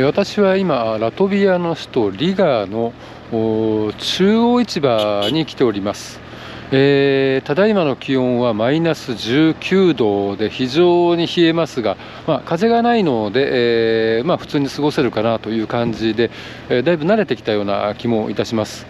私は今ラトビアの首都リガの中央市場に来ております。ただいまの気温はマイナス19度で非常に冷えますが、風がないので、普通に過ごせるかなという感じで、だいぶ慣れてきたような気もいたします。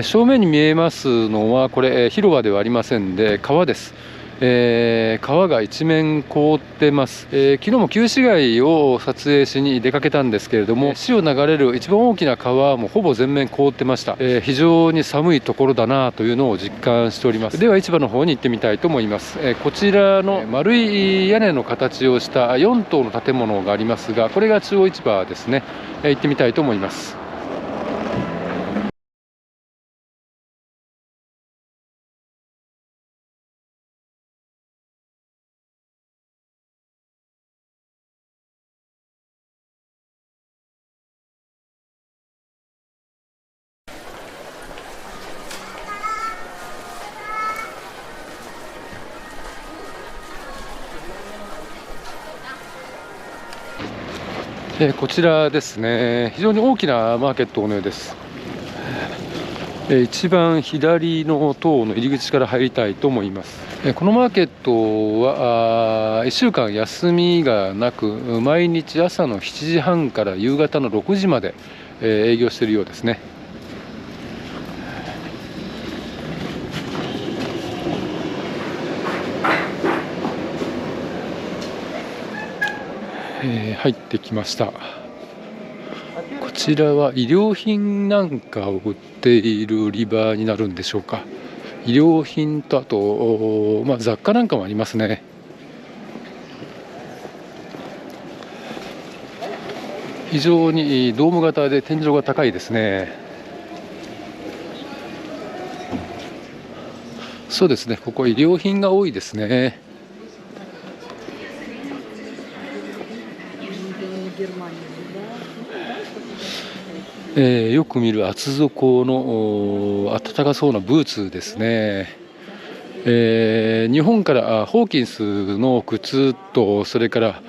正面に見えますのはこれ、広場ではありませんで川です。川が一面凍ってます。昨日も旧市街を撮影しに出かけたんですけれども、市を流れる一番大きな川もほぼ全面凍ってました。非常に寒いところだなというのを実感しております。では市場の方に行ってみたいと思います。こちらの丸い屋根の形をした4棟の建物がありますが、これが中央市場ですね。行ってみたいと思います。こちらですね、非常に大きなマーケットのようです。一番左の塔の入り口から入りたいと思います。このマーケットは1週間休みがなく、毎日朝の7時半から夕方の6時まで営業しているようですね。入ってきました。こちらは衣料品なんかを売っている売り場になるんでしょうか。衣料品とあと、雑貨なんかもありますね。非常にドーム型で天井が高いですね。そうですね、ここ衣料品が多いですね。よく見る厚底の暖かそうなブーツですね。日本からホーキンスの靴と、それから、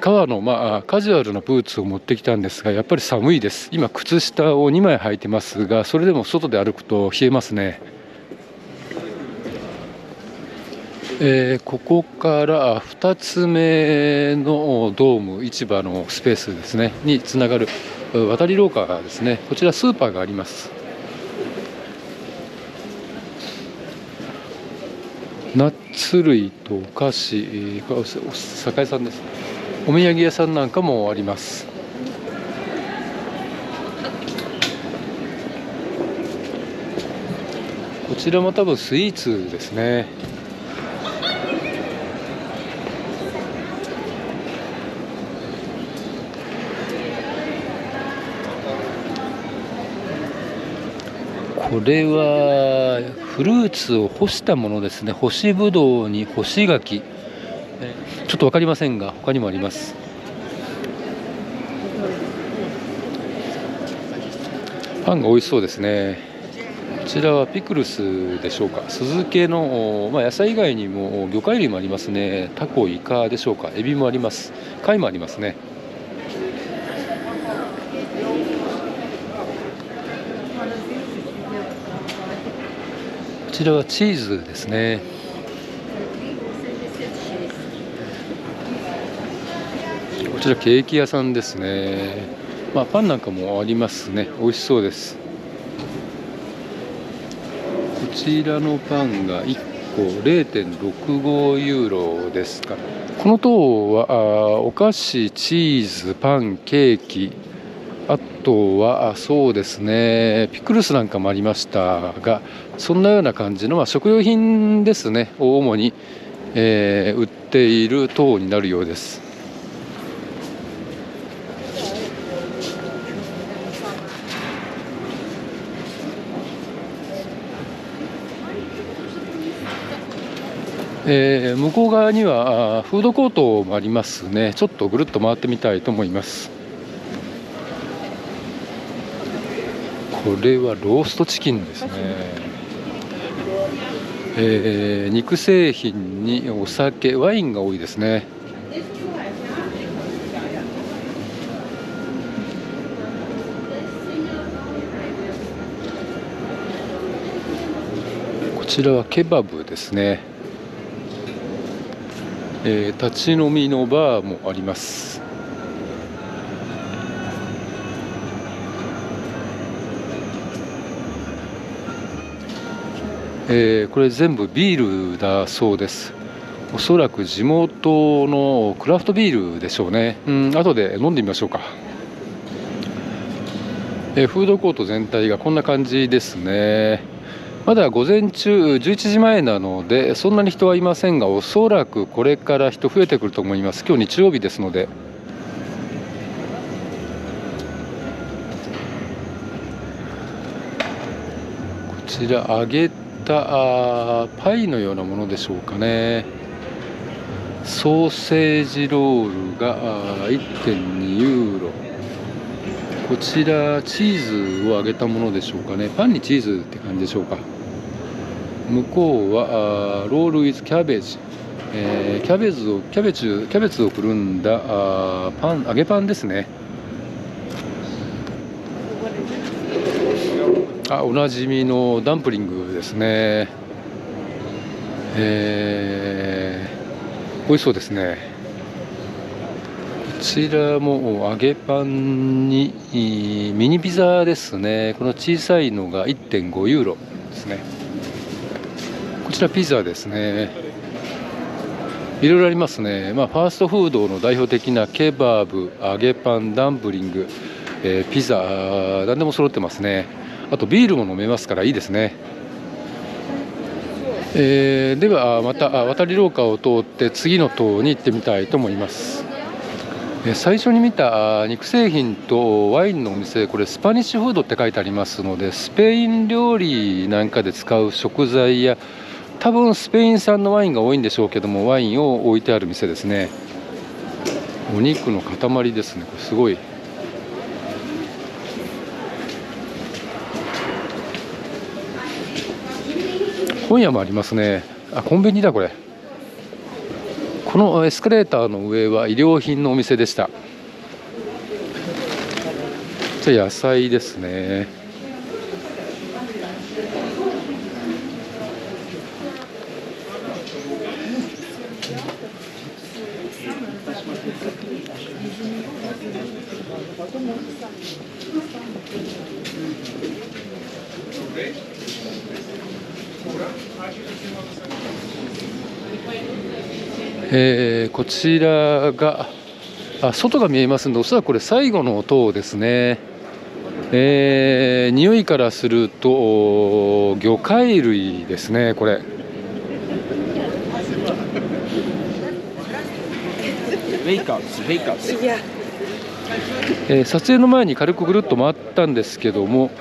革の、カジュアルなブーツを持ってきたんですが、やっぱり寒いです。今靴下を2枚履いてますが、それでも外で歩くと冷えますね。ここから2つ目のドーム市場のスペースですねにつながる渡り廊下がですね、こちらスーパーがあります。ナッツ類とお菓子、これ酒屋さんです。お土産屋さんなんかもあります。こちらも多分スイーツですね。これはフルーツを干したものですね。干しぶどうに干し柿、ちょっと分かりませんが他にもあります。パンが美味しそうですね。こちらはピクルスでしょうか。酢漬けの、野菜以外にも魚介類もありますね。タコ、イカでしょうか。エビもあります。貝もありますね。こちらはチーズですね。こちらケーキ屋さんですね。パンなんかもありますね。美味しそうです。こちらのパンが1個 0.65 ユーロですか。この塔はお菓子、チーズ、パン、ケーキ、あとはそうですね、ピクルスなんかもありましたが、そんなような感じの、食料品ですねを主に、売っている塔になるようです。向こう側にはフードコートもありますね。ちょっとぐるっと回ってみたいと思います。これはローストチキンですね。肉製品にお酒、ワインが多いですね。ちらはケバブですね。立ち飲みのバーもあります。これ全部ビールだそうです。おそらく地元のクラフトビールでしょうね。後で飲んでみましょうか。フードコート全体がこんな感じですね。まだ午前中11時前なのでそんなに人はいませんが、おそらくこれから人増えてくると思います。今日日曜日ですので。こちら揚げたパイのようなものでしょうかね。ソーセージロールが1.2 ユーロ。こちらチーズを揚げたものでしょうかね。パンにチーズって感じでしょうか。向こうはロールウィズキャベジ、キャベツをくるんだ揚げパンですね。おなじみのダンプリングですね。美味しそうですね。こちらも揚げパンにミニピザですね。この小さいのが 1.5 ユーロですね。こちらピザですね。いろいろありますね。ファーストフードの代表的なケバブ、揚げパン、ダンプリング、ピザ、何でも揃ってますね。あとビールも飲めますからいいですね。ではまた渡り廊下を通って次の塔に行ってみたいと思います。最初に見た肉製品とワインのお店、これスパニッシュフードって書いてありますので、スペイン料理なんかで使う食材や多分スペイン産のワインが多いんでしょうけども、ワインを置いてある店ですね。お肉の塊ですね。これすごい。本屋もありますね。コンビニだこれ。このエスカレーターの上は衣料品のお店でした。じゃあ野菜ですね。こちらが外が見えますので、おそらくこれ最後の塔ですね。匂いからすると魚介類ですね。これ撮影の前に軽くぐるっと回ったんですけども、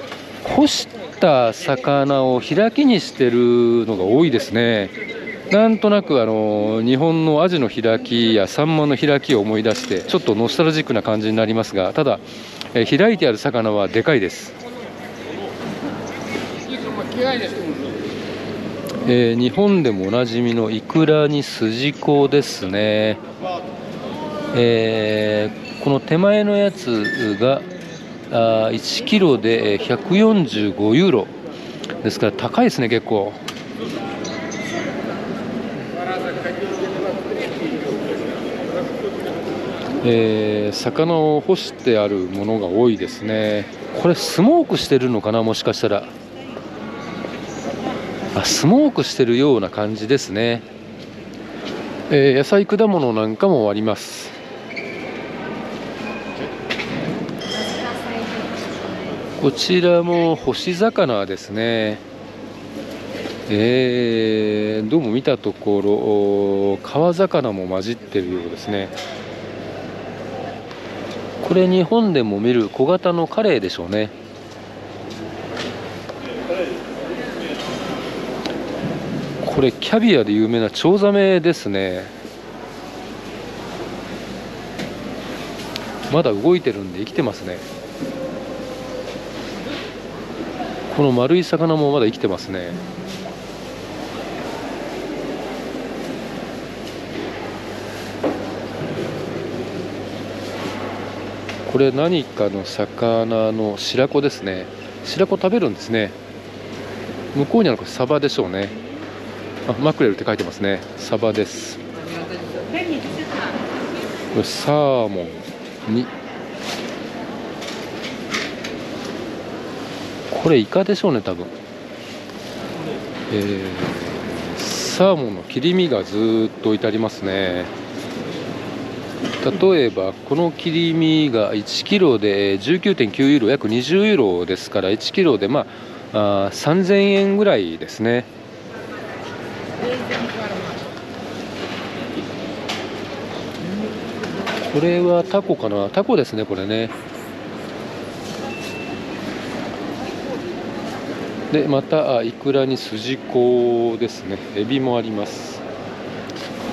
干した魚を開きにしてるのが多いですね。なんとなく日本のアジの開きやサンマの開きを思い出してちょっとノスタルジックな感じになりますが、ただ、開いてある魚はでかいです。日本でもおなじみのイクラにスジコですね。この手前のやつが1キロで145ユーロですから高いですね。結構魚を干してあるものが多いですね。これスモークしてるのかな、もしかしたら。スモークしてるような感じですね。野菜果物なんかもあります。こちらも干し魚ですね。どうも見たところ川魚も混じってるようですね。これ日本でも見る小型のカレイでしょうね。これキャビアで有名なチョウザメですね。まだ動いてるんで生きてますね。この丸い魚もまだ生きてますね。これ何かの魚の白子ですね。白子食べるんですね。向こうにあるのがサバでしょうね。あ、マクレルって書いてますね。サバです。これサーモンに、これイカでしょうね多分。サーモンの切り身がずっと置いてありますね。例えばこの切り身が1キロで 19.9 ユーロ、約20ユーロですから、1キロで3000円ぐらいですね。これはタコかな、タコですねこれね。でまたイクラにスジコですね。エビもあります。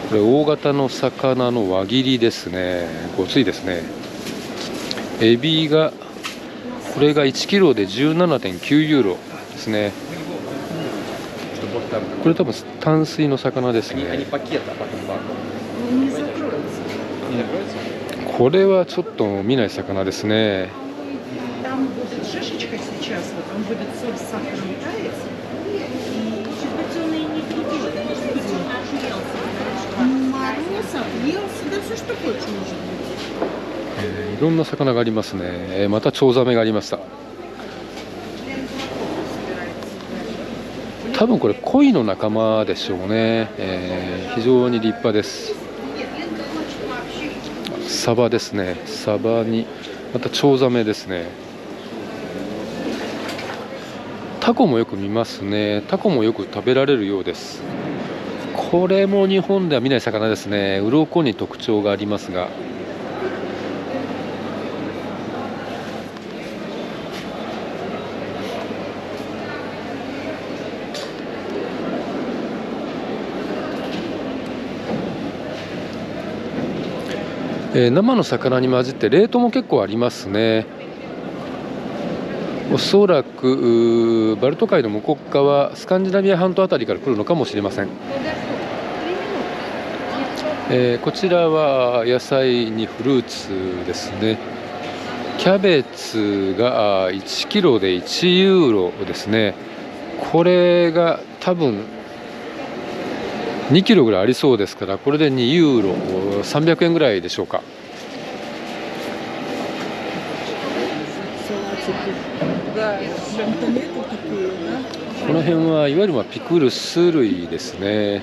これ大型の魚の輪切りですね。ごついですね。エビが、これが1キロで 17.9 ユーロですね。これ多分淡水の魚ですね。これはちょっと見ない魚ですね。いろんな魚がありますね。またチョウザメがありました。多分これ鯉の仲間でしょうね。非常に立派です。サバですね。サバにまたチョウザメですね。タコもよく見ますね。タコもよく食べられるようです。これも日本では見ない魚ですね。鱗に特徴がありますが、生の魚に混じって冷凍も結構ありますね。おそらくバルト海の向こう側、スカンジナビア半島あたりから来るのかもしれません。こちらは野菜にフルーツですね。キャベツが1キロで1ユーロですね。これが多分2キロぐらいありそうですから、これで2ユーロ、300円ぐらいでしょうか。この辺はいわゆるピクルス類ですね。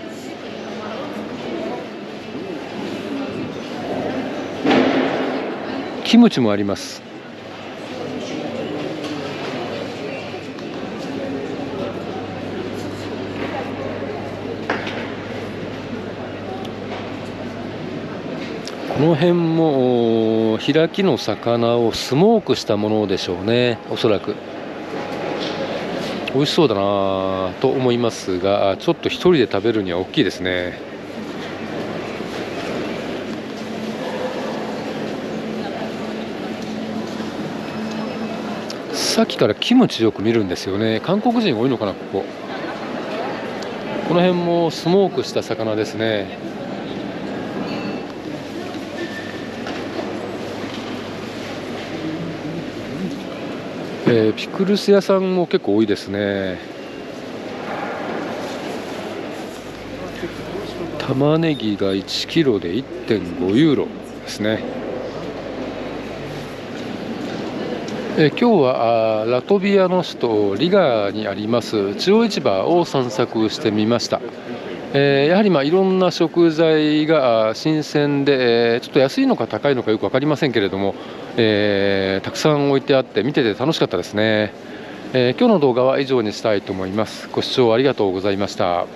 キムチもあります。この辺も開きの魚をスモークしたものでしょうね。おそらく美味しそうだなと思いますが、ちょっと一人で食べるには大きいですね。さっきからキムチよく見るんですよね。韓国人多いのかな、ここ。この辺もスモークした魚ですね。ピクルス屋さんも結構多いですね。玉ねぎが1キロで 1.5 ユーロですね。今日はラトビアの首都リガにあります中央市場を散策してみました。やはりいろんな食材が新鮮で、ちょっと安いのか高いのかよく分かりませんけれども、たくさん置いてあって見てて楽しかったですね。今日の動画は以上にしたいと思います。ご視聴ありがとうございました。